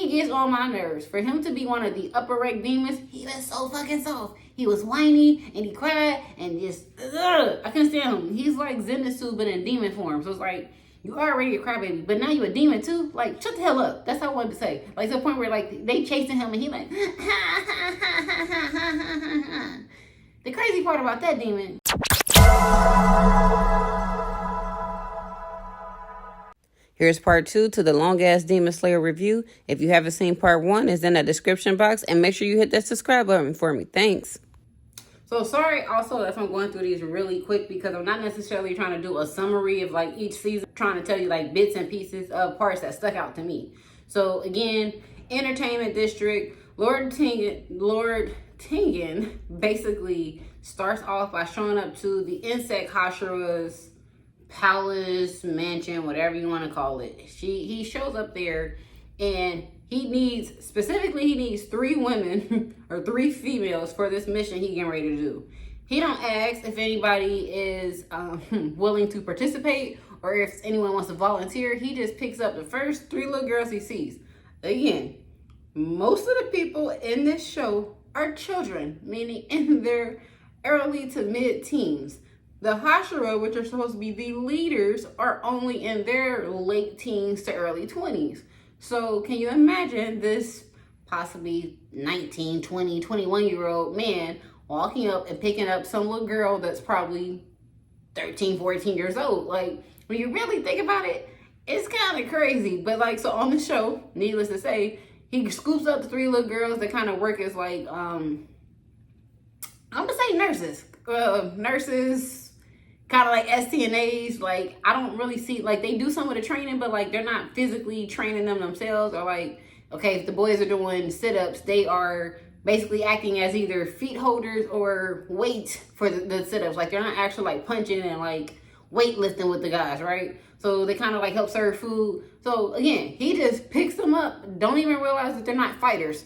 he gets on my nerves. For him to be one of the upper rank demons, he was so fucking soft. He was whiny and he cried and just, I couldn't stand him. He's like Zenitsu, but in demon form. So it's like, you already a crybaby, but now you a demon too? Like, shut the hell up. That's how I wanted to say. Like, to the point where, like, they chasing him and he like, The crazy part about that demon. Here's part 2 to the long-ass Demon Slayer review. If you haven't seen part 1, it's in the description box. And make sure you hit that subscribe button for me. Thanks. So sorry also if I'm going through these really quick, because I'm not necessarily trying to do a summary of like each season. I'm trying to tell you like bits and pieces of parts that stuck out to me. So again, Entertainment District, Lord Tengen basically starts off by showing up to the insect Hashira's palace, mansion, whatever you want to call it. He shows up there and he needs 3 women or 3 females for this mission he getting ready to do. He don't ask if anybody is willing to participate or if anyone wants to volunteer. He just picks up the first 3 little girls he sees. Again, most of the people in this show are children, meaning in their early to mid-teens. The Hashira, which are supposed to be the leaders, are only in their late teens to early 20s. So can you imagine this possibly 19, 20, 21-year-old man walking up and picking up some little girl that's probably 13, 14 years old? Like, when you really think about it, it's kind of crazy. But like, so on the show, needless to say, he scoops up the 3 little girls that kind of work as like, I'm gonna say nurses. Nurses, kind of like STNAs. Like, I don't really see, like, they do some of the training, but like they're not physically training them themselves. Or like, okay, if the boys are doing sit-ups, they are basically acting as either feet holders or weight for the sit-ups. Like, they're not actually like punching and like weightlifting with the guys, right? So they kind of like help serve food. So again, he just picks them up, don't even realize that they're not fighters.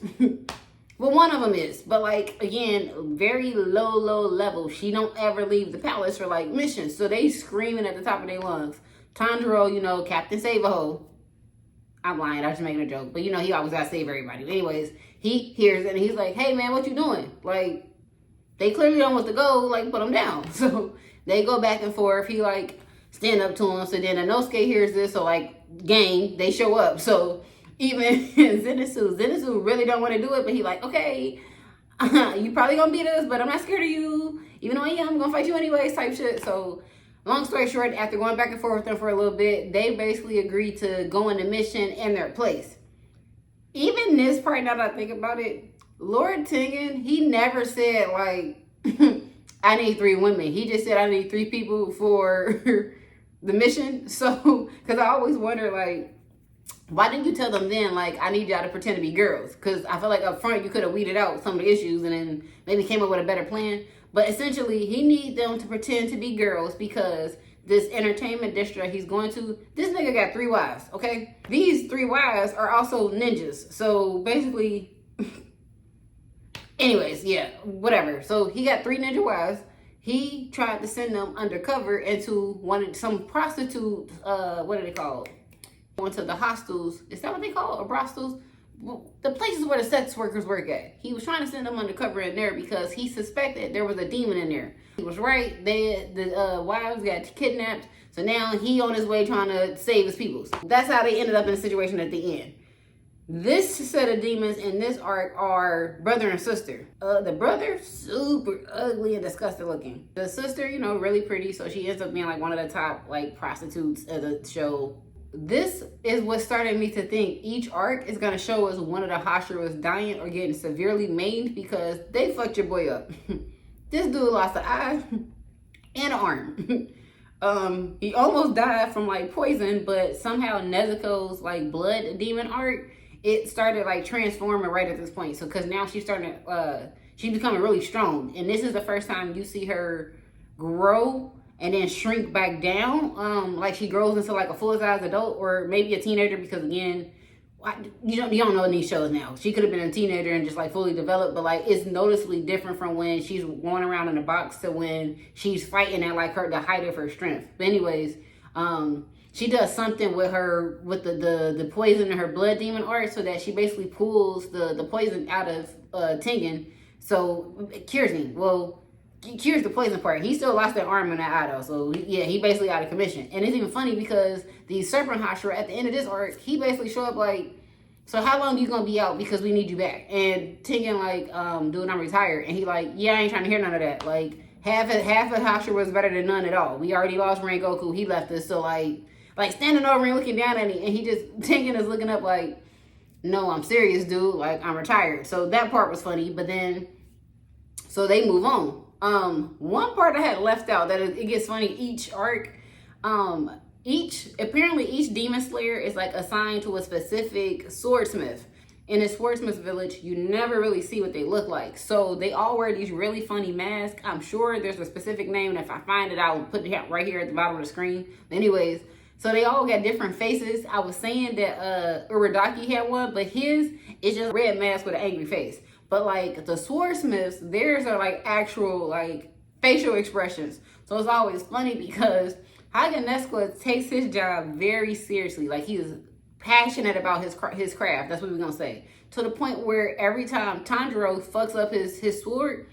Well, one of them is, but like, again, very low level. She don't ever leave the palace for like missions. So they screaming at the top of their lungs. Tanjiro, you know, Captain Save-A-Ho. I'm lying, I was just making a joke. But you know, he always gotta save everybody. Anyways, he hears it and he's like, hey man, what you doing? Like, they clearly don't want to go, like, put them down. So they go back and forth. He like stand up to him. So then Inosuke hears this, so like, gang, they show up. So even Zenitsu really don't want to do it, but he like, okay, you probably gonna beat us, but I'm not scared of you. Even though I am, I'm gonna fight you anyways, type shit. So long story short, after going back and forth with them for a little bit, they basically agreed to go on the mission in their place. Even this part, now that I think about it, Lord Tengen, he never said like, I need 3 women. He just said I need 3 people for the mission. So, because I always wonder, like, why didn't you tell them then, like, I need y'all to pretend to be girls? Because I feel like up front you could have weeded out some of the issues and then maybe came up with a better plan. But essentially, he needs them to pretend to be girls because this entertainment district he's going to, this nigga got 3 wives, okay? These 3 wives are also ninjas. So basically, anyways, yeah, whatever. So he got 3 ninja wives. He tried to send them undercover into some prostitute, what are they called? Going to the hostels. Is that what they call it? Or brothels? The places where the sex workers work at. He was trying to send them undercover in there because he suspected there was a demon in there. He was right. The wives got kidnapped. So now he on his way trying to save his peoples. That's how they ended up in a situation at the end. This set of demons in this arc are brother and sister. The brother, super ugly and disgusting looking. The sister, you know, really pretty. So she ends up being like one of the top like prostitutes of the show. This is what started me to think each arc is going to show us one of the Hashiras dying or getting severely maimed because they fucked your boy up. This dude lost an eye and an arm. He almost died from like poison, but somehow Nezuko's like blood demon arc, it started like transforming right at this point. So because now she's starting to, she's becoming really strong. And this is the first time you see her grow and then shrink back down, like she grows into like a full-size adult or maybe a teenager, because again, you don't know in these shows now. She could have been a teenager and just like fully developed, but like it's noticeably different from when she's going around in a box to when she's fighting at like the height of her strength. But anyways, she does something with the poison in her blood demon art, so that she basically pulls the poison out of Tengen, so it cures him. Well, cures the poison part. He still lost that arm in that eye though, so yeah, he basically out of commission. And it's even funny because the Serpent Hashira at the end of this arc, he basically show up like, so how long you gonna be out, because we need you back? And Tengen like, dude, I'm retired. And he like, yeah, I ain't trying to hear none of that. Like half of Hashira was better than none at all. We already lost Rengoku, he left us, so like standing over and looking down at me, and he just, Tengen is looking up like, no, I'm serious, dude, like I'm retired. So that part was funny. But then, so they move on. One part I had left out that it gets funny each arc. Apparently each demon slayer is like assigned to a specific swordsmith. In a swordsmith village, you never really see what they look like. So they all wear these really funny masks. I'm sure there's a specific name, and if I find it, I'll put it right here at the bottom of the screen. Anyways, so they all got different faces. I was saying that Urodaki had one, but his is just a red mask with an angry face. But like the swordsmiths, theirs are like actual like facial expressions. So it's always funny because Haga takes his job very seriously. Like he is passionate about his craft. That's what we're gonna say. To the point where every time Tanjiro fucks up his sword,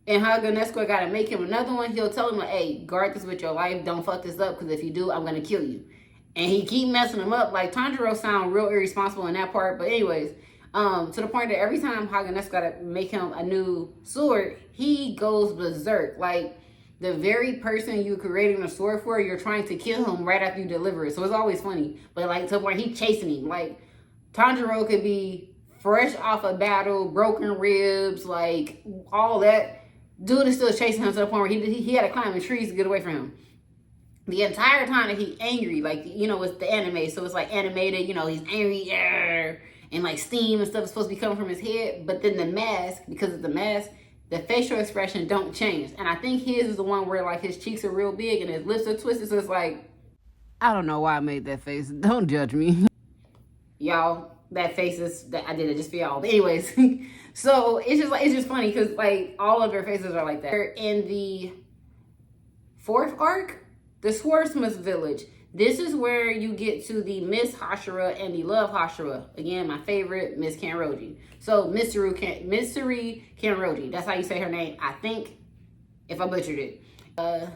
and Haga gotta make him another one, he'll tell him like, hey, guard this with your life. Don't fuck this up, because if you do, I'm gonna kill you. And he keep messing him up. Like Tanjiro sound real irresponsible in that part. But anyways, to the point that every time Haga gotta make him a new sword, he goes berserk. Like the very person you creating a sword for, you're trying to kill him right after you deliver it. So it's always funny. But like to the point he chasing him. Like Tanjiro could be fresh off a battle, broken ribs, like all that. Dude is still chasing him to the point where he had to climb the trees to get away from him. The entire time that he angry, like, you know, it's the anime, so it's like animated, you know, he's angry, and like steam and stuff is supposed to be coming from his head. But then the mask, because of the mask, the facial expression don't change. And I think his is the one where like his cheeks are real big and his lips are twisted, so it's like, I don't know why I made that face. Don't judge me. Y'all, that face is, I did it just for y'all. But anyways, so it's just funny because like all of their faces are like that. In the fourth arc, the Swordsmith Village, this is where you get to the Miss Hashira and the Love Hashira. Again, my favorite, Miss Kanroji. So Mitsuri Kanroji. That's how you say her name, I think, if I butchered it. I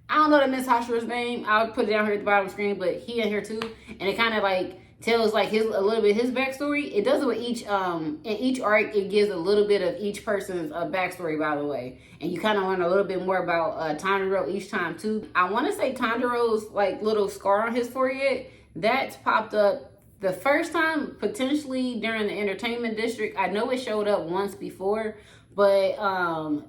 don't know the Miss Hashira's name. I'll put it down here at the bottom of the screen, but he in here too. And it kind of like tells like a little bit his backstory. It does it with each in each arc. It gives a little bit of each person's backstory, by the way, and you kind of learn a little bit more about Tanjiro each time too. I want to say Tanjiro's like little scar on his forehead that's popped up the first time potentially during the entertainment district. I know it showed up once before, but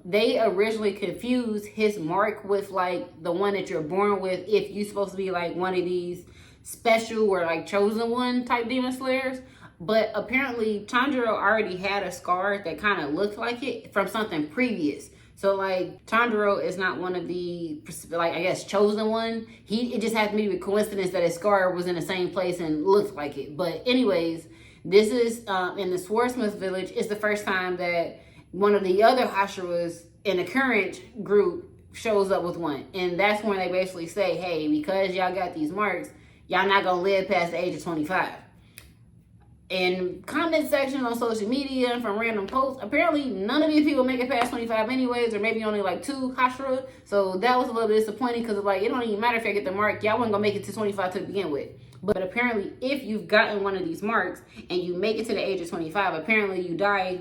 they originally confused his mark with like the one that you're born with if you're supposed to be like one of these special or like chosen one type demon slayers. But apparently Tanjiro already had a scar that kind of looked like it from something previous. So like Tanjiro is not one of the like, I guess, chosen one. It just had to be a coincidence that his scar was in the same place and looked like it. But anyways, this is in the Swordsmith Village. It's the first time that one of the other Hashiras in the current group shows up with one. And that's when they basically say, hey, because y'all got these marks, y'all not gonna live past the age of 25. In comment sections on social media and from random posts, apparently none of these people make it past 25 anyways, or maybe only like 2 Hashira. So that was a little bit disappointing because like, it don't even matter if I get the mark, y'all wasn't gonna make it to 25 to begin with. But apparently if you've gotten one of these marks and you make it to the age of 25, apparently you die.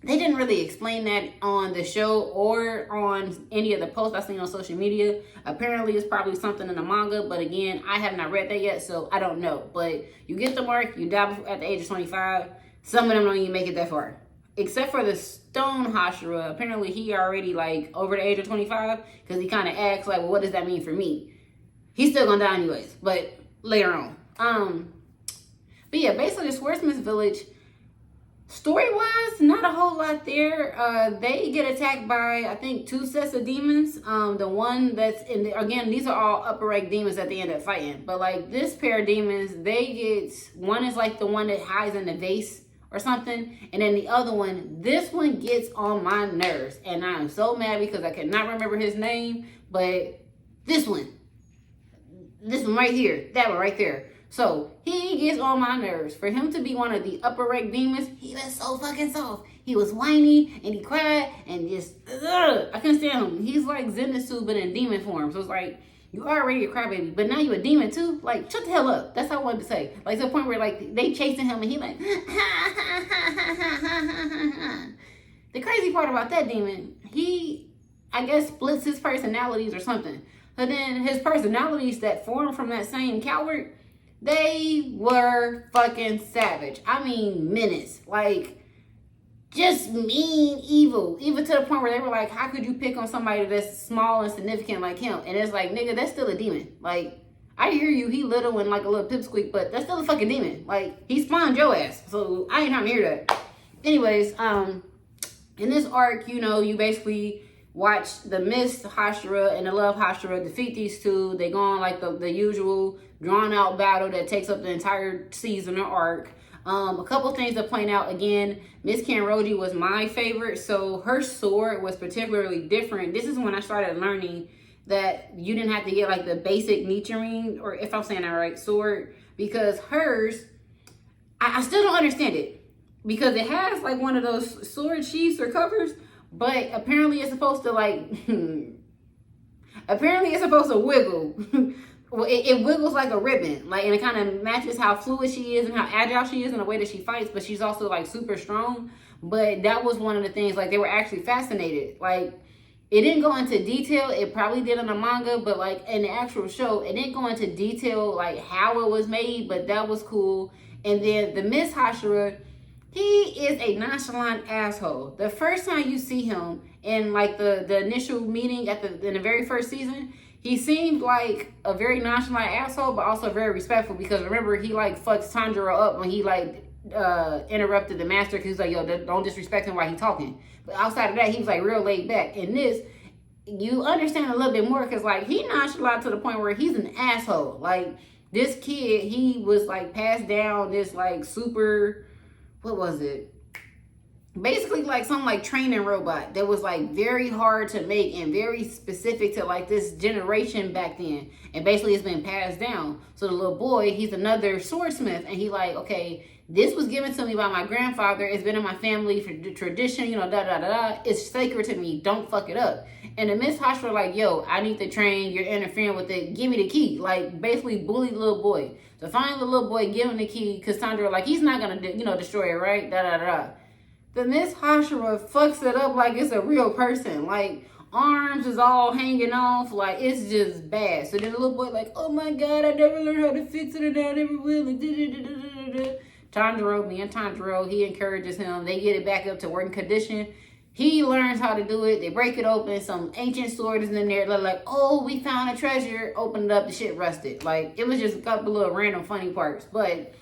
They didn't really explain that on the show or on any of the posts I seen on social media. Apparently, it's probably something in the manga, but again, I have not read that yet, so I don't know. But you get the mark, you die at the age of 25. Some of them don't even make it that far. Except for the Stone Hashira. Apparently, he already like over the age of 25 because he kind of asks like, well, what does that mean for me? He's still gonna die anyways, but later on. But yeah, basically, the Swordsmith Village, story-wise, not a whole lot there. They get attacked by, I think, 2 sets of demons. The one that's in the, again, these are all upper rank demons that they end up fighting. But like this pair of demons, they get, one is like the one that hides in the vase or something. And then the other one, this one gets on my nerves. And I am so mad because I cannot remember his name. But this one, this one right here, that one right there. So he gets on my nerves. For him to be one of the upper rank demons, he was so fucking soft. He was whiny and he cried and just, I couldn't stand him. He's like Zenitsu, but in demon form. So it's like, you already a crybaby, but now you a demon too? Like, shut the hell up. That's all I wanted to say. Like, to the point where, like, they chasing him and he like, The crazy part about that demon, he, I guess, splits his personalities or something. But then his personalities that form from that same coward, they were fucking savage. I mean, menace. Like, just mean evil. Even to the point where they were like, how could you pick on somebody that's small and significant like him? And it's like, nigga, that's still a demon. Like, I hear you, he little and like a little pipsqueak, but that's still a fucking demon. Like, he spawned your ass. So I ain't trying to hear that. Anyways, in this arc, you know, you basically watch the Mist Hashira and the Love Hashira defeat these two. They go on like the usual drawn out battle that takes up the entire season or arc. A couple things to point out. Again, Miss Kanroji was my favorite, so her sword was particularly different. This is when I started learning that you didn't have to get like the basic Nichiren, or if I'm saying that right, sword, because hers, I still don't understand it, because it has like one of those sword sheaths or covers, but apparently it's supposed to like, apparently it's supposed to wiggle. Well, it wiggles like a ribbon, like, and it kind of matches how fluid she is and how agile she is in the way that she fights, but she's also like super strong. But that was one of the things, like, they were actually fascinated. Like, it didn't go into detail. It probably did in the manga, but like in the actual show, it didn't go into detail like how it was made, but that was cool. And then the Miss Hashira, he is a nonchalant asshole. The first time you see him in like the initial meeting in the very first season, he seemed like a very nonchalant asshole, but also very respectful, because remember, he like fucks Tanjiro up when he like interrupted the master, because he's like, yo, don't disrespect him while he's talking. But outside of that, he was like real laid back. In this, you understand a little bit more, because like he nonchalant to the point where he's an asshole. Like, this kid, he was like passed down this like super, what was it? Basically like some like training robot that was like very hard to make and very specific to like this generation back then, and basically it's been passed down. So the little boy, he's another swordsmith, and he like, okay, this was given to me by my grandfather, it's been in my family for the tradition, you know, it's sacred to me, don't fuck it up. And the Miss Hashira like, yo, I need to train, you're interfering with it, give me the key. Like, basically bully the little boy. So finally the little boy give him the key, because Tanjiro like, he's not gonna, you know, destroy it, right? The Miss Hashira fucks it up like it's a real person. Like, arms is all hanging off. Like, it's just bad. So then the little boy like, oh my God, I never learned how to fix it, and I never will. Tanjiro, he encourages him. They get it back up to working condition. He learns how to do it. They break it open. Some ancient sword is in there. They're like, oh, we found a treasure. Opened it up, the shit rusted. Like, it was just a couple of random funny parts. But,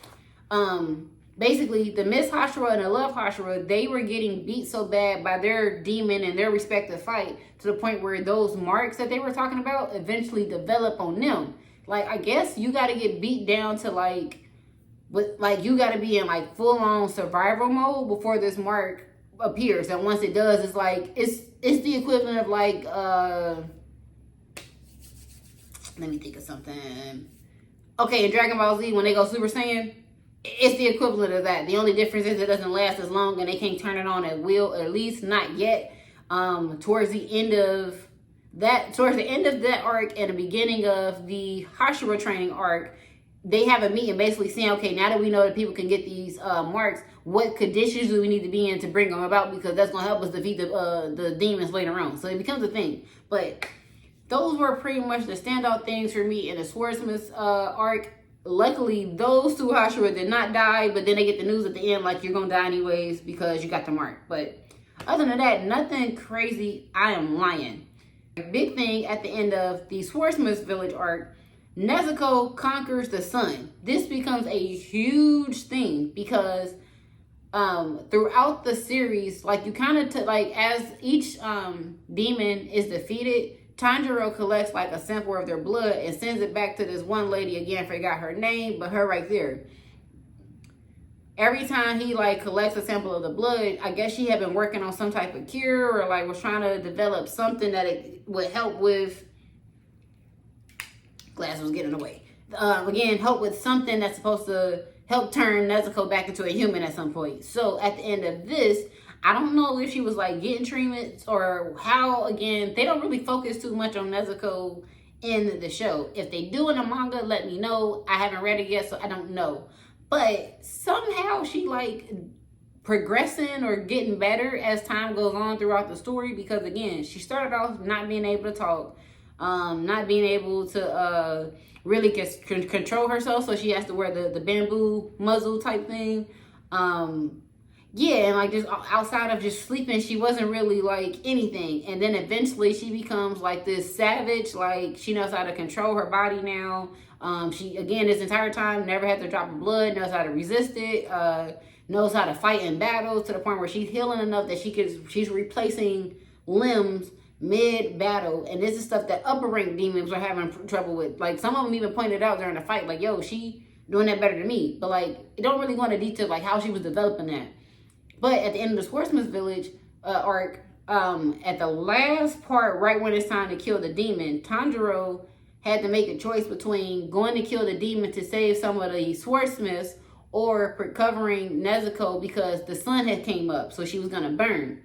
basically, the Miss Hashira and the Love Hashira, they were getting beat so bad by their demon and their respective fight, to the point where those marks that they were talking about eventually develop on them. Like, I guess you got to get beat down to like, but like you got to be in like full-on survival mode before this mark appears. And once it does, it's like, it's the equivalent of like, let me think of something. Okay, in Dragon Ball Z, when they go Super Saiyan, it's the equivalent of that. The only difference is it doesn't last as long, and they can't turn it on at will, at least not yet. Towards the end of that arc and the beginning of the Hashira training arc, they have a meeting basically saying, okay, now that we know that people can get these marks, what conditions do we need to be in to bring them about, because that's going to help us defeat the demons later on. So it becomes a thing. But those were pretty much the standout things for me in the Swordsmith arc. Luckily, those two Hashira did not die, but then they get the news at the end like, you're going to die anyways because you got the mark. But other than that, nothing crazy. I am lying. Big thing at the end of the Swordsmith Village arc, Nezuko conquers the sun. This becomes a huge thing because throughout the series, like, you kind of like, as each demon is defeated, Tanjiro collects like a sample of their blood and sends it back to this one lady. Again, forgot her name, but her right there. Every time he like collects a sample of the blood, I guess she had been working on some type of cure, or like was trying to develop something that it would help with Glass was getting away. Again, help with something that's supposed to help turn Nezuko back into a human at some point. So at the end of this, I don't know if she was like getting treatments or how. Again, they don't really focus too much on Nezuko in the show. If they do in the manga, let me know. I haven't read it yet, so I don't know. But somehow she like progressing or getting better as time goes on throughout the story, because again, she started off not being able to talk, not being able to really control herself, so she has to wear the bamboo muzzle type thing. Yeah, and like just outside of just sleeping, she wasn't really like anything. And then eventually she becomes like this savage, like she knows how to control her body now. She, again, this entire time never had to drop blood, knows how to resist it, knows how to fight in battles, to the point where she's healing enough that she's replacing limbs mid-battle. And this is stuff that upper rank demons are having trouble with. Like, some of them even pointed out during the fight, like, yo, she doing that better than me. But like, it don't really go into detail like how she was developing that. But at the end of the Swordsmith Village arc, at the last part, right when it's time to kill the demon, Tanjiro had to make a choice between going to kill the demon to save some of the swordsmiths, or recovering Nezuko because the sun had came up, so she was gonna burn.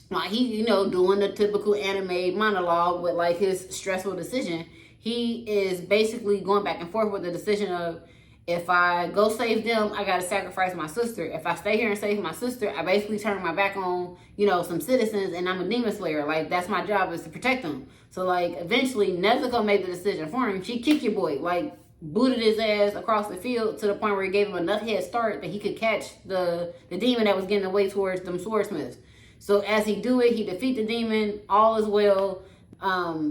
Like, he, you know, doing the typical anime monologue with like his stressful decision. He is basically going back and forth with the decision of, if I go save them, I gotta sacrifice my sister. If I stay here and save my sister, I basically turn my back on, you know, some citizens, and I'm a demon slayer. Like, that's my job, is to protect them. So like, eventually Nezuko made the decision for him. She kicked your boy, like booted his ass across the field to the point where he gave him enough head start that he could catch the demon that was getting away towards them swordsmiths. So as he do it, he defeat the demon, all is well.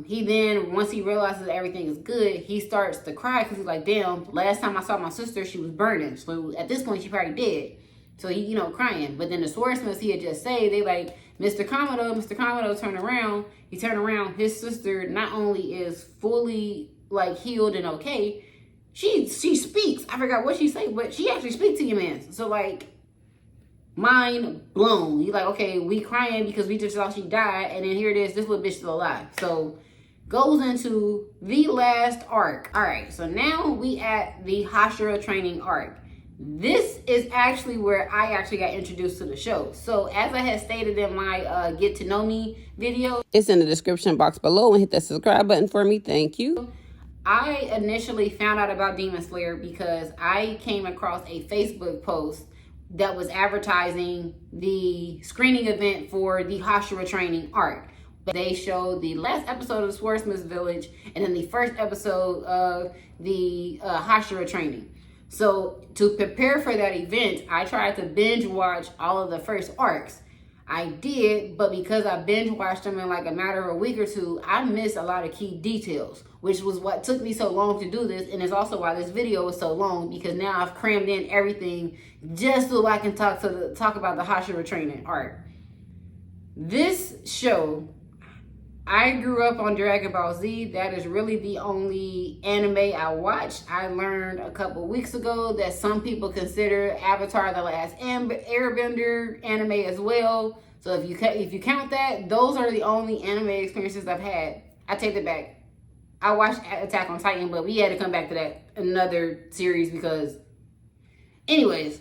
He then, once he realizes everything is good, he starts to cry because he's like, damn, last time I saw my sister, she was burning. So at this point, she probably dead. So he, you know, crying. But then the swordsmiths he had just saved, they like, Mr. Kameto turned around. He turned around. His sister not only is fully like healed and okay, she speaks. I forgot what she said, but she actually speaks to your man. So like, mind blown. You like, okay, we crying because we just saw she died, and then here it is, this little bitch still alive. So goes into the last arc. All right, so now we at the Hashira training arc. This is actually where I actually got introduced to the show. So as I had stated in my get to know me video, it's in the description box below, and hit that subscribe button for me. Thank you. I initially found out about Demon Slayer because I came across a Facebook post that was advertising the screening event for the Hashira training arc. They showed the last episode of the Swordsmith Village and then the first episode of the Hashira training. So to prepare for that event, I tried to binge watch all of the first arcs. I did, but because I binge watched them in like a matter of a week or two, I missed a lot of key details, which was what took me so long to do this. And it's also why this video was so long, because now I've crammed in everything just so I can talk about the Hashira training arc. This show, I grew up on Dragon Ball Z. That is really the only anime I watched. I learned a couple weeks ago that some people consider Avatar: The Last Airbender anime as well. So if you count that, those are the only anime experiences I've had. I take it back. I watched Attack on Titan, but we had to come back to that another series because, anyways.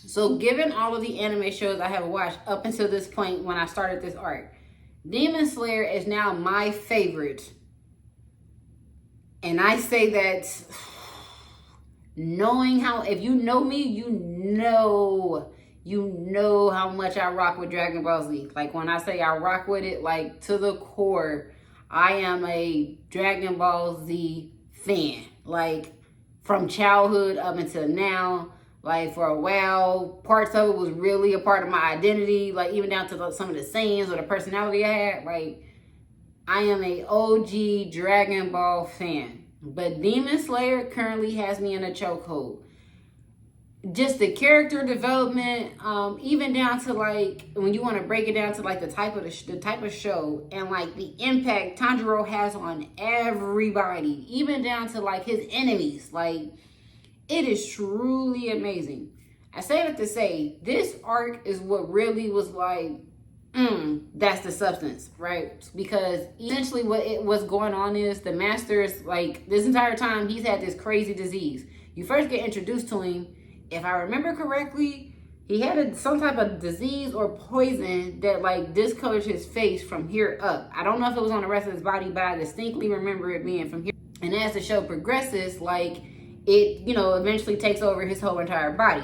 So given all of the anime shows I have watched up until this point when I started this arc, Demon Slayer is now my favorite. And I say that knowing how, if you know me, you know how much I rock with Dragon Ball Z. Like, when I say I rock with it, like to the core, I am a Dragon Ball Z fan. Like, from childhood up until now. Like, for a while, parts of it was really a part of my identity. Like, even down to some of the sayings or the personality I had. Like, I am a OG Dragon Ball fan. But Demon Slayer currently has me in a chokehold. Just the character development, even down to like, when you want to break it down to like the type of show, and like the impact Tanjiro has on everybody, even down to like his enemies. Like, it is truly amazing. I say that to say, this arc is what really was like, That's the substance, right? Because essentially what's going on is the master's, like, this entire time he's had this crazy disease. You first get introduced to him, if I remember correctly, he had some type of disease or poison that like discolored his face from here up. I don't know if it was on the rest of his body, but I distinctly remember it being from here. And as the show progresses, like, it, you know, eventually takes over his whole entire body.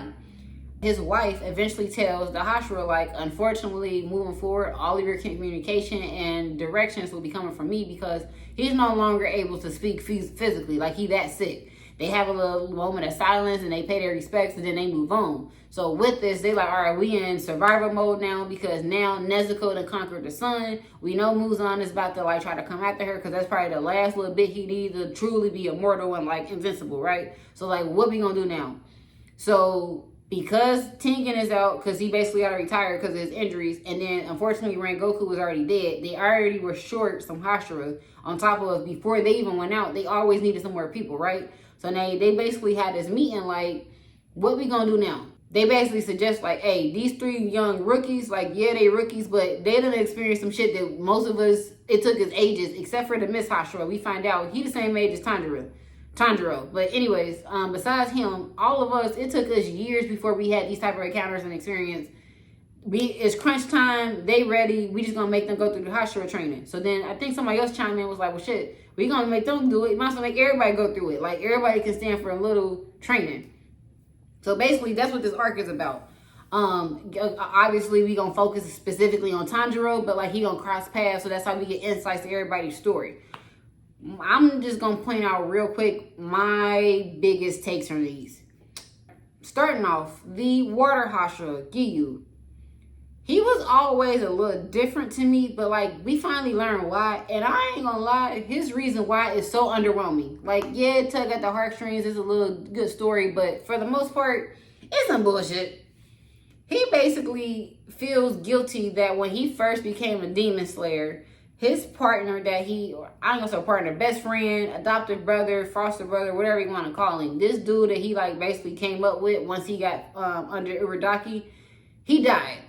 His wife eventually tells the Hashira, like, unfortunately, moving forward, all of your communication and directions will be coming from me because he's no longer able to speak physically. Like, he that sick. They have a little moment of silence and they pay their respects and then they move on. So with this, they like, all right, we in survival mode now because now Nezuko done conquered the sun. We know Muzan is about to like try to come after her because that's probably the last little bit he needs to truly be immortal and like invincible, right? So like, what we gonna do now? So because Tengen is out, because he basically got to retire because of his injuries, and then unfortunately Rengoku was already dead, they already were short some Hashira. On top of, before they even went out, they always needed some more people, right? So they basically had this meeting like, what we gonna do now? They basically suggest like, hey, these 3 young rookies, like, yeah, they rookies, but they done experienced some shit that most of us, it took us ages, except for the Miss Hashira. We find out he the same age as Tanjiro. But anyways, besides him, all of us, it took us years before we had these type of encounters and experience. It's crunch time, they ready, we just gonna make them go through the Hashira training. So then I think somebody else chimed in, was like, well shit, we gonna make them do it, might as well make everybody go through it. Like, everybody can stand for a little training. So basically that's what this arc is about. Obviously we gonna focus specifically on Tanjiro, but like, he gonna cross paths, so that's how we get insights to everybody's story. I'm just gonna point out real quick my biggest takes from these. Starting off, the water Hashira, Giyu. He was always a little different to me, but like, we finally learned why. And I ain't gonna lie, his reason why is so underwhelming. Like, yeah, it tug at the heartstrings, it's a little good story, but for the most part, it's some bullshit. He basically feels guilty that when he first became a demon slayer, his partner that I ain't gonna say partner, best friend, adopted brother, foster brother, whatever you want to call him, this dude that he like basically came up with once he got under Uridaki, he died.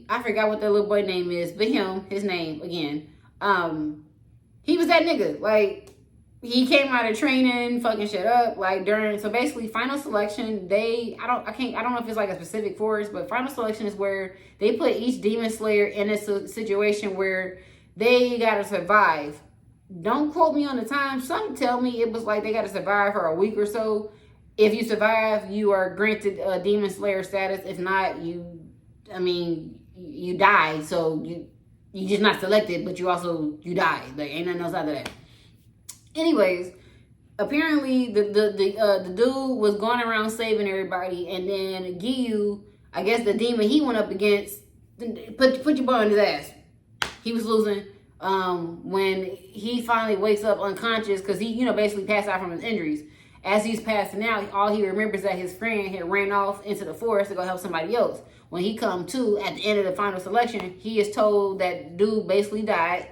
I forgot what that little boy name is, but his name again. He was that nigga. Like, he came out of training, fucking shit up. Like, so basically final selection, I don't know if it's like a specific forest, but final selection is where they put each demon slayer in a situation where they gotta survive. Don't quote me on the time. Some tell me it was like they gotta survive for a week or so. If you survive, you are granted a demon slayer status. If not, you die. So you just not selected, but you die. Like, ain't nothing else after that. Anyways, apparently the dude was going around saving everybody, and then Giyu, I guess the demon he went up against, put your ball in his ass. He was losing. When he finally wakes up unconscious, because he, basically passed out from his injuries. As he's passing out, all he remembers that his friend had ran off into the forest to go help somebody else. When he come to at the end of the final selection, he is told that dude basically died.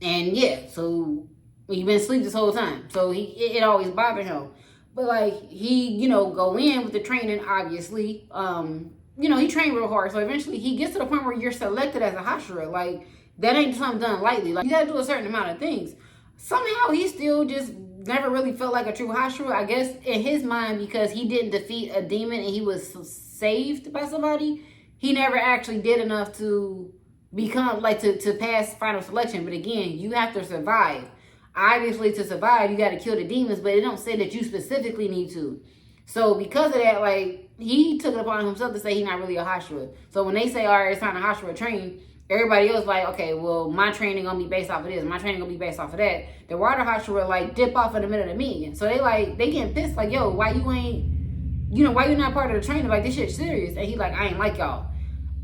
And yeah, so he's been asleep this whole time. So it always bothered him. But like, he, go in with the training, obviously. He trained real hard. So eventually he gets to the point where you're selected as a Hashira. Like, that ain't something done lightly. Like, you gotta do a certain amount of things. Somehow he still just never really felt like a true Hashira. I guess in his mind, because he didn't defeat a demon and he was saved by somebody, he never actually did enough to become, like, to pass final selection. But again, you have to survive. Obviously, to survive, you got to kill the demons, but it don't say that you specifically need to. So because of that, like, he took it upon himself to say he's not really a Hashira. So when they say, all right, it's time to Hashira train, everybody else like, okay, well, my training gonna be based off of this. My training gonna be based off of that. The water Hashira like dip off in the middle of the meeting. So they getting pissed like, yo, why you ain't, why you not part of the training? Like, this shit's serious. And he like, I ain't like y'all.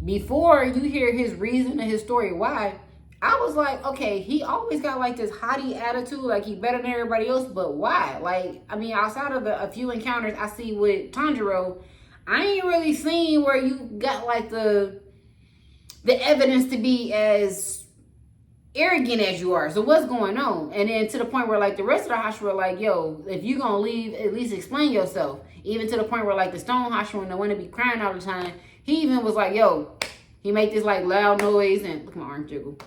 Before you hear his reason and his story why, I was like, okay, he always got like this haughty attitude, like he better than everybody else, but why? Like, I mean, outside of a few encounters I see with Tanjiro, I ain't really seen where you got like the evidence to be as arrogant as you are. So what's going on? And then to the point where like the rest of the Hashira like, yo, if you gonna leave, at least explain yourself. Even to the point where like the stone Hashira and the one to be crying all the time, he even was like, yo, he make this like loud noise and look at my arm jiggle.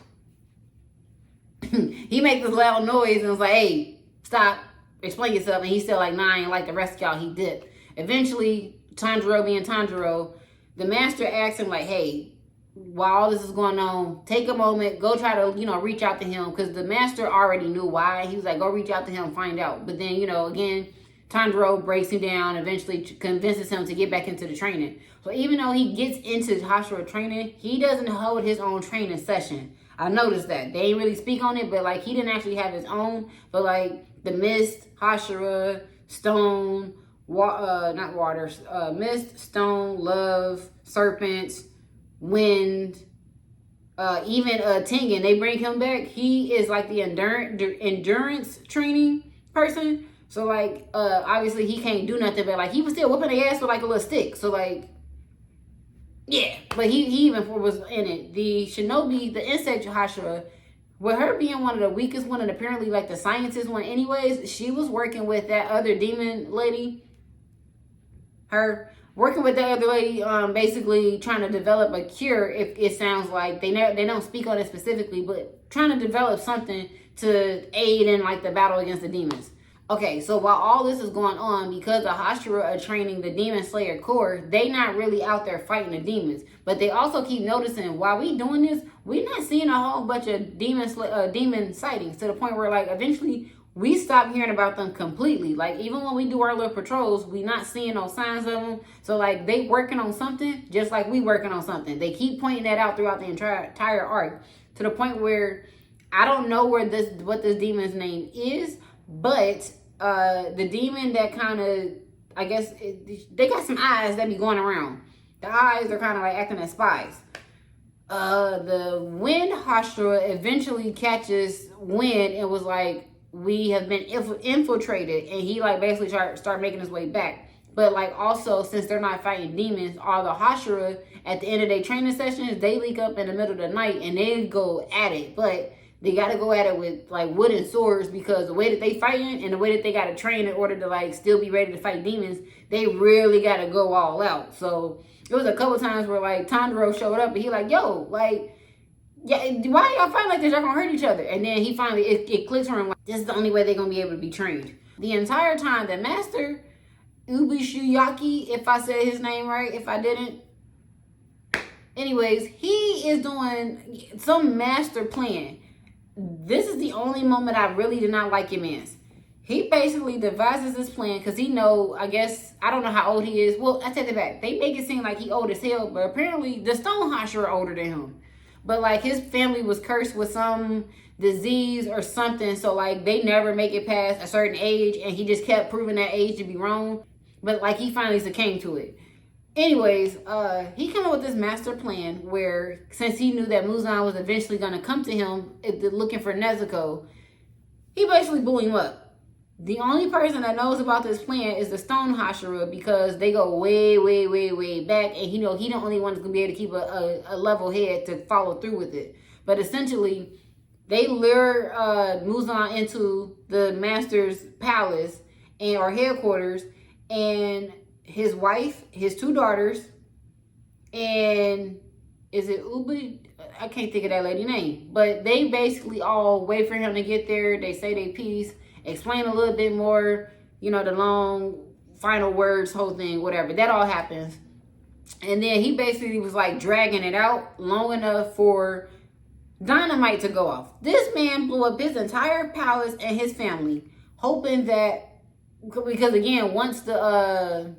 He make this loud noise and was like, hey, stop, explain yourself. And he still like, nah, I ain't like the rest of y'all. He dipped. Eventually, Tanjiro being Tanjiro, the master asked him like, hey, while all this is going on, take a moment, go try to, reach out to him. Because the master already knew why. He was like, go reach out to him, find out. But then, again, Tanjiro breaks him down, eventually convinces him to get back into the training. So even though he gets into Hashira training, he doesn't hold his own training session. I noticed that. They didn't really speak on it, but like he didn't actually have his own. But like the Mist, Hashira, Stone, Mist, Stone, Love, Serpents, Wind, even Tengen, they bring him back. He is like the endurance training person. So like obviously he can't do nothing, but like he was still whooping their ass with like a little stick. So like yeah, but he even was in it. The Shinobi, the insect Hashira, with her being one of the weakest one and apparently like the scientist one anyways, she was working with that other demon lady. Basically trying to develop a cure. If it sounds like they don't speak on it specifically, but trying to develop something to aid in like the battle against the demons. Okay, so while all this is going on, because the Hashira are training the Demon Slayer Corps, they not really out there fighting the demons. But they also keep noticing while we doing this, we're not seeing a whole bunch of demon sightings to the point where like eventually we stop hearing about them completely. Like even when we do our little patrols, we not seeing no signs of them. So like they working on something just like we working on something. They keep pointing that out throughout the entire arc to the point where I don't know what this demon's name is, but the demon that kind of, I guess, they got some eyes that be going around. The eyes are kind of like acting as spies. The Wind Hashira eventually catches Wind and was like, we have been infiltrated, and he like basically start making his way back. But like also, since they're not fighting demons, all the Hashira at the end of their training sessions, they leak up in the middle of the night and they go at it. But they got to go at it with like wooden swords, because the way that they fighting and the way that they got to train in order to like still be ready to fight demons, they really got to go all out. So it was a couple times where like Tanjiro showed up and he like, yo, like, yeah, why y'all fighting like this? Y'all gonna hurt each other. And then he finally, it clicks for him, like, this is the only way they're gonna be able to be trained. The entire time, the master, Ubishiyaki, if I said his name right, if I didn't. Anyways, he is doing some master plan. This is the only moment I really did not like him in. He basically devises this plan because he know, I guess, I don't know how old he is. Well, I take it back. They make it seem like he old as hell, but apparently the Stone Hashira are older than him. But like his family was cursed with some disease or something, so like they never make it past a certain age, and he just kept proving that age to be wrong. But like he finally succumbed to it. Anyways, he came up with this master plan where, since he knew that Muzan was eventually going to come to him looking for Nezuko, he basically blew him up. The only person that knows about this plan is the Stone Hashira, because they go way, way, way, way back, and he the only one that's going to be able to keep a level head to follow through with it. But essentially, they lure Muzan into the master's palace or headquarters, and his wife, his two daughters, and is it Ubi? I can't think of that lady's name. But they basically all wait for him to get there. They say their piece, explain a little bit more, the long final words, whole thing, whatever. That all happens. And then he basically was like dragging it out long enough for dynamite to go off. This man blew up his entire palace and his family, hoping that, because again, once the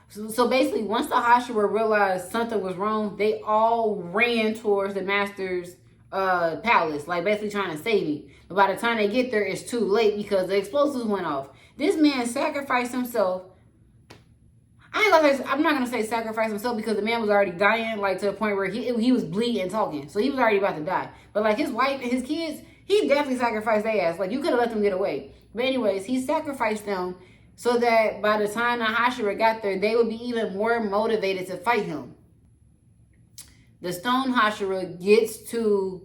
So basically, once the Hashira realized something was wrong, they all ran towards the master's palace, like basically trying to save him. But by the time they get there, it's too late because the explosives went off. This man sacrificed himself. I'm not gonna say sacrifice himself, because the man was already dying, like to the point where he was bleeding and talking, so he was already about to die. But like his wife and his kids, he definitely sacrificed their ass. Like you could have let them get away. But anyways, he sacrificed them, so that by the time the Hashira got there, they would be even more motivated to fight him. The Stone Hashira gets to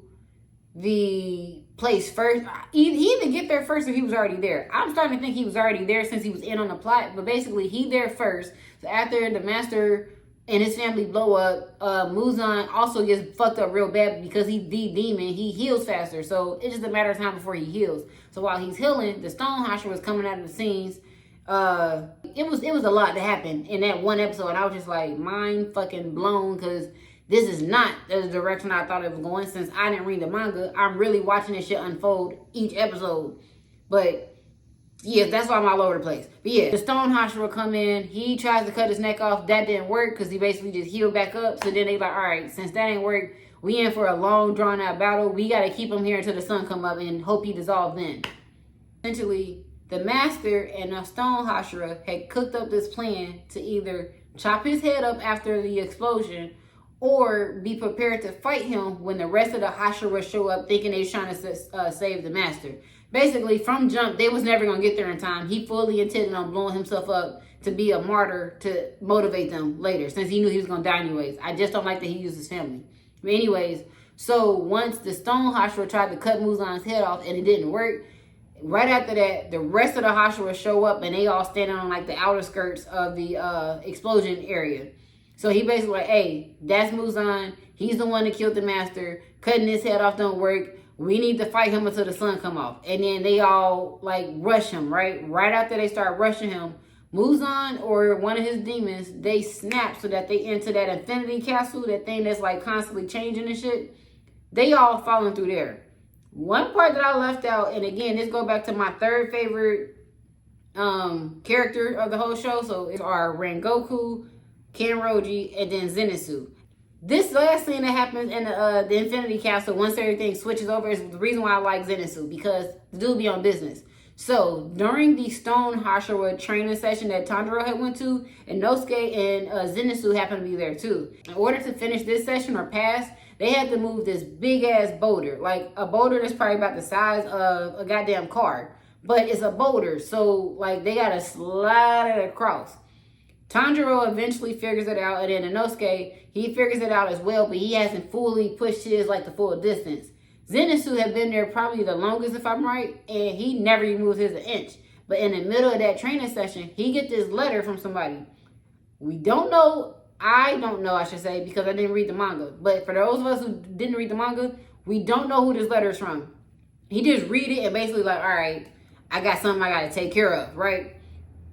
the place first. He didn't get there first, or he was already there. I'm starting to think he was already there since he was in on the plot. But basically, he there first. So after the master and his family blow up, Muzan also gets fucked up real bad because he's the demon. He heals faster, so it's just a matter of time before he heals. So while he's healing, the Stone Hashira was coming out of the scenes. It was a lot to happen in that one episode, and I was just like mind fucking blown, because this is not the direction I thought it was going. Since I didn't read the manga, I'm really watching this shit unfold each episode. But yeah, that's why I'm all over the place. But yeah, the Stone Hashira come in. He tries to cut his neck off. That didn't work because he basically just healed back up. So then they like, all right, since that ain't work, we in for a long drawn out battle. We got to keep him here until the sun come up and hope he dissolves then. Essentially, the Master and the Stone Hashira had cooked up this plan to either chop his head up after the explosion or be prepared to fight him when the rest of the Hashira show up thinking they're trying to save the Master. Basically, from jump, they was never going to get there in time. He fully intended on blowing himself up to be a martyr to motivate them later, since he knew he was going to die anyways. I just don't like that he used his family. But anyways, so once the Stone Hashira tried to cut Muzan's head off and it didn't work, right after that, the rest of the Hashira show up and they all standing on like the outer skirts of the explosion area. So he basically like, hey, that's Muzan. He's the one that killed the Master. Cutting his head off don't work. We need to fight him until the sun come off. And then they all like rush him, right? Right after they start rushing him, Muzan or one of his demons, they snap so that they enter that infinity castle, that thing that's like constantly changing and shit. They all falling through there. One part that I left out, and again, this go back to my third favorite character of the whole show. So it's our Rengoku, Kanroji, and then Zenitsu. This last scene that happens in the Infinity Castle, once everything switches over, is the reason why I like Zenitsu, because the dude be on business. So during the Stone Hashira training session that Tanjiro had went to, and Inosuke and Zenitsu happened to be there too. In order to finish this session or pass, they had to move this big ass boulder, like a boulder that's probably about the size of a goddamn car, but it's a boulder, so like they gotta slide it across. Tanjiro eventually figures it out, and then Inosuke, he figures it out as well, but he hasn't fully pushed his like the full distance. Zenitsu had been there probably the longest, if I'm right, and he never even moved his an inch. But in the middle of that training session, he get this letter from somebody. We don't know, I don't know, I should say, because I didn't read the manga. But for those of us who didn't read the manga, we don't know who this letter is from. He just read it and basically like, all right, I got something I got to take care of, right?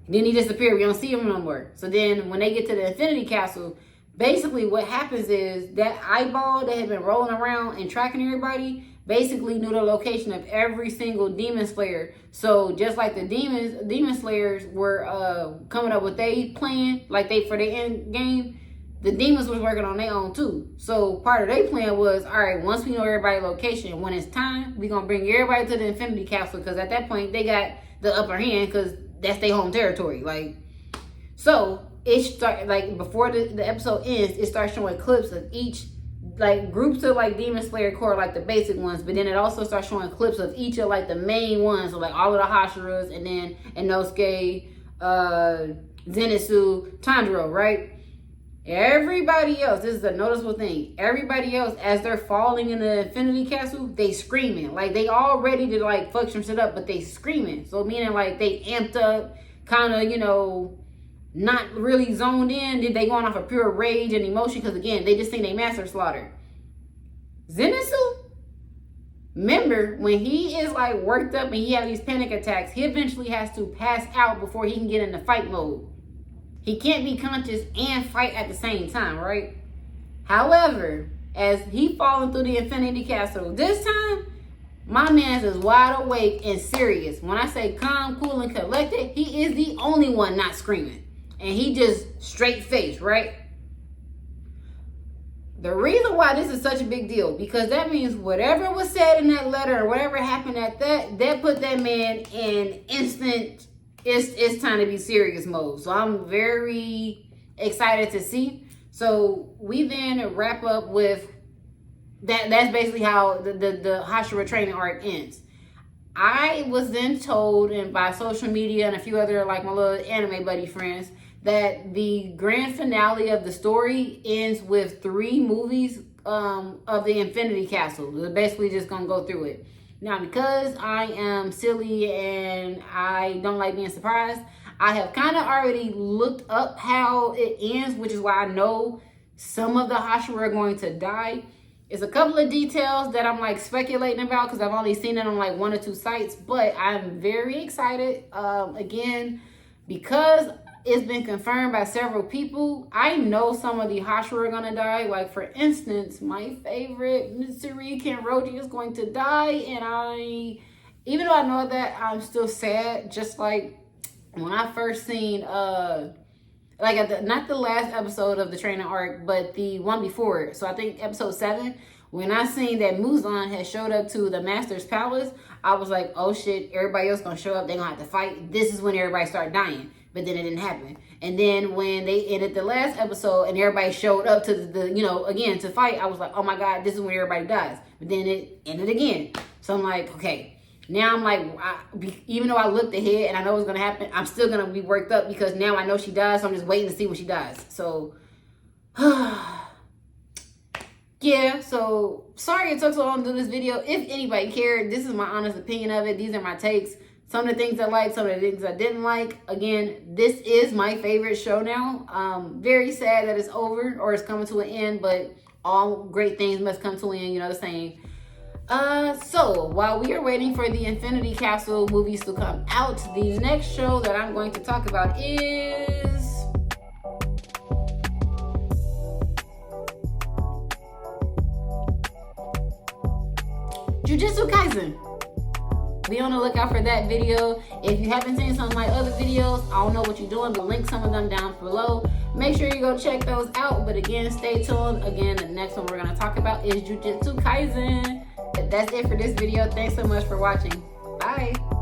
Then he disappeared. We don't see him no more. So then when they get to the Infinity Castle, basically what happens is that eyeball that had been rolling around and tracking everybody basically knew the location of every single demon slayer. So just like the demon slayers were coming up with their plan, like they for the end game, the demons was working on their own too. So part of their plan was, all right, once we know everybody's location, when it's time, we're going to bring everybody to the Infinity Castle, because at that point they got the upper hand, because that's their home territory. Like, so it start like before the episode ends, it starts showing clips of each like groups of like Demon Slayer core, like the basic ones, but then it also starts showing clips of each of like the main ones, so like all of the Hashiras, and then Inosuke, Zenitsu, Tanjiro, right? Everybody else, this is a noticeable thing, everybody else, as they're falling in the Infinity Castle, they screaming. Like, they all ready to like fuck some shit up, but they screaming. So meaning like they amped up, kind of, you know, not really zoned in. Did they going off of pure rage and emotion? Because again, they just seen their master slaughtered. Zenitsu, remember, when he is like worked up and he have these panic attacks, he eventually has to pass out before he can get into fight mode. He can't be conscious and fight at the same time, right? However, as he falling through the Infinity Castle, this time, my man is wide awake and serious. When I say calm, cool, and collected, he is the only one not screaming. And he just straight face, right? The reason why this is such a big deal, because that means whatever was said in that letter or whatever happened at that put that man in instant, it's time to be serious mode. So I'm very excited to see. So we then wrap up with that. That's basically how the Hashira training arc ends. I was then told, and by social media and a few other like my little anime buddy friends, that the grand finale of the story ends with 3 movies of the Infinity Castle. They're basically just gonna go through it. Now, because I am silly and I don't like being surprised, I have kind of already looked up how it ends, which is why I know some of the Hashira are going to die. It's a couple of details that I'm like speculating about because I've only seen it on like 1 or 2 sites, but I'm very excited. Again, because it's been confirmed by several people, I know some of the Hashira are gonna die. Like for instance, my favorite Mitsuri Kenroji is going to die, and even though I know that, I'm still sad. Just like when I first seen like at not the last episode of the training arc, but the one before it. So I think episode 7, when I seen that Muzan had showed up to the Master's Palace, I was like, oh shit, everybody else gonna show up, they're gonna have to fight. This is when everybody started dying. But then it didn't happen. And then when they ended the last episode and everybody showed up to the again to fight, I was like, oh my god, this is when everybody dies. But then it ended again. So I'm like, okay. Now I'm like, even though I looked ahead and I know what's going to happen, I'm still going to be worked up because now I know she dies. So I'm just waiting to see when she dies. So, yeah. So, sorry it took so long to do this video. If anybody cared, this is my honest opinion of it. These are my takes. Some of the things I liked, some of the things I didn't like. Again, this is my favorite show now. Very sad that it's over or it's coming to an end. But all great things must come to an end. You know the saying. So while we are waiting for the Infinity Castle movies to come out, the next show that I'm going to talk about is Jujutsu Kaisen. Be on the lookout for that video. If you haven't seen some of my other videos, I don't know what you're doing, but link some of them down below. Make sure you go check those out. But again, stay tuned. Again, the next one we're going to talk about is Jujutsu Kaisen. That's it for this video. Thanks so much for watching. Bye.